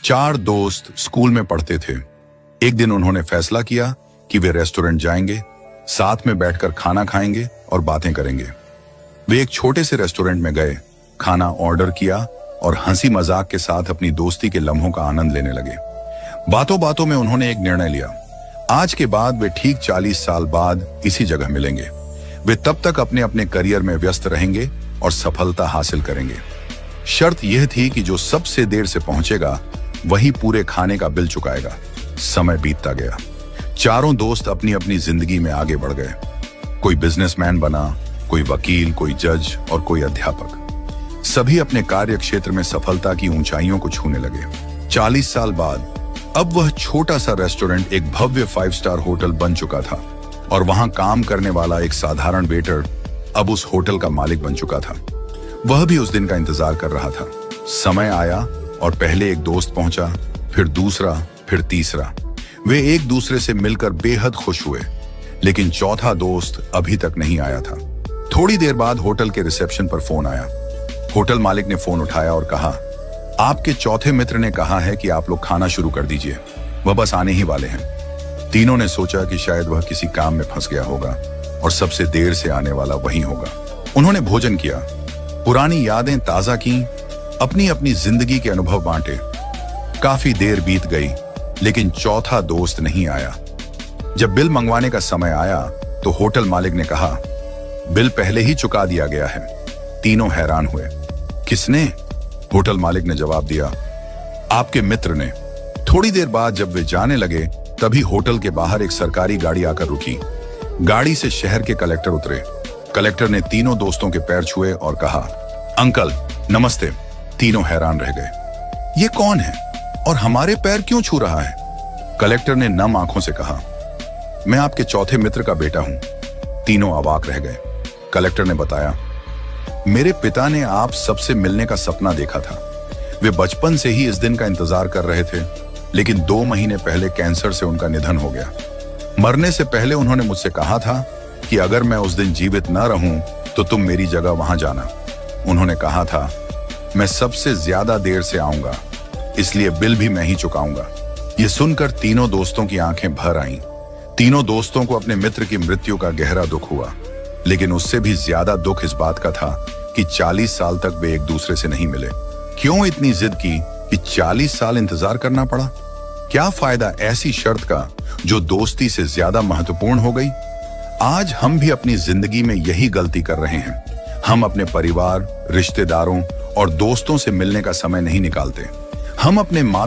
4 दोस्त स्कूल में पढ़ते थे। एक दिन उन्होंने फैसला किया कि वे रेस्टोरेंट जाएंगे, साथ में बैठकर खाना खाएंगे और बातें करेंगे। वे एक छोटे से रेस्टोरेंट में गए, खाना ऑर्डर किया और हंसी मजाक के साथ अपनी दोस्ती के लम्हों का आनंद लेने लगे। बातों बातों में उन्होंने एक निर्णय लिया। आज के बाद वे ठीक 40 साल बाद इसी जगह मिलेंगे। वे तब तक अपने अपने करियर में व्यस्त रहेंगे और सफलता हासिल करेंगे। शर्त यह थी कि जो सबसे देर से पहुंचेगा वही पूरे खाने का बिल चुकाएगा। समय बीतता गया। चारों दोस्त अपनी अपनी जिंदगी में आगे बढ़ गए। कोई बिजनेसमैन बना, कोई वकील, कोई जज और कोई अध्यापक। सभी अपने कार्य क्षेत्र में सफलता की ऊंचाइयों को छूने लगे। 40 साल बाद अब वह छोटा सा रेस्टोरेंट एक भव्य 5 स्टार होटल बन चुका था और वहां काम करने वाला एक साधारण वेटर अब उस होटल का मालिक बन चुका था। वह भी उस दिन का इंतजार कर रहा था। समय आया और पहले एक दोस्त पहुंचा, फिर दूसरा, फिर तीसरा। वे एक दूसरे से मिलकर बेहद खुश हुए, लेकिन चौथा दोस्त अभी तक नहीं आया था। थोड़ी देर बाद होटल के रिसेप्शन पर फोन आया। होटल मालिक ने फोन उठाया और कहा, आपके चौथे मित्र ने कहा है कि आप लोग खाना शुरू कर दीजिए, वह बस आने ही वाले हैं। तीनों ने सोचा कि शायद वह किसी काम में फंस गया होगा और सबसे देर से आने वाला वही होगा। उन्होंने भोजन किया, पुरानी यादें ताजा की, अपनी अपनी जिंदगी के अनुभव बांटे। काफी देर बीत गई, लेकिन चौथा दोस्त नहीं आया। जब बिल मंगवाने का समय आया तो होटल मालिक ने कहा, बिल पहले ही चुका दिया गया है। तीनों हैरान हुए। किसने? होटल मालिक ने जवाब दिया, आपके मित्र ने। थोड़ी देर बाद जब वे जाने लगे तभी होटल के बाहर एक सरकारी गाड़ी आकर रुकी। गाड़ी से शहर के कलेक्टर उतरे। कलेक्टर ने तीनों दोस्तों के पैर छुए और कहा, अंकल नमस्ते। तीनों हैरान रह गए। ये कौन है और हमारे पैर क्यों छू रहा है? कलेक्टर ने नम आंखों से कहा, मैं आपके चौथे मित्र का बेटा हूं। तीनों अवाक रह गए। कलेक्टर ने बताया, मेरे पिता ने आप सबसे मिलने का सपना देखा था। वे बचपन से ही इस दिन का इंतजार कर रहे थे, लेकिन 2 महीने पहले कैंसर से उनका निधन हो गया। मरने से पहले उन्होंने मुझसे कहा था कि अगर मैं उस दिन जीवित न रहूं तो तुम मेरी जगह वहां जाना। उन्होंने कहा था, मैं सबसे ज्यादा देर से आऊंगा, इसलिए बिल भी मैं ही चुकाऊंगा। ये सुनकर तीनों दोस्तों की आंखें भर आईं। तीनों दोस्तों को अपने मित्र की मृत्यु का गहरा दुख हुआ, लेकिन उससे भी ज्यादा दुख इस बात का था कि 40 साल तक वे एक दूसरे से नहीं मिले। क्यों इतनी जिद की कि 40 साल इंतजार करना पड़ा? क्या फायदा ऐसी शर्त का जो दोस्ती से ज्यादा महत्वपूर्ण हो गई? आज हम भी अपनी जिंदगी में यही गलती कर रहे हैं। हम अपने परिवार, रिश्तेदारों और दोस्तों से मिलने का समय नहीं निकालते। हम अपने माता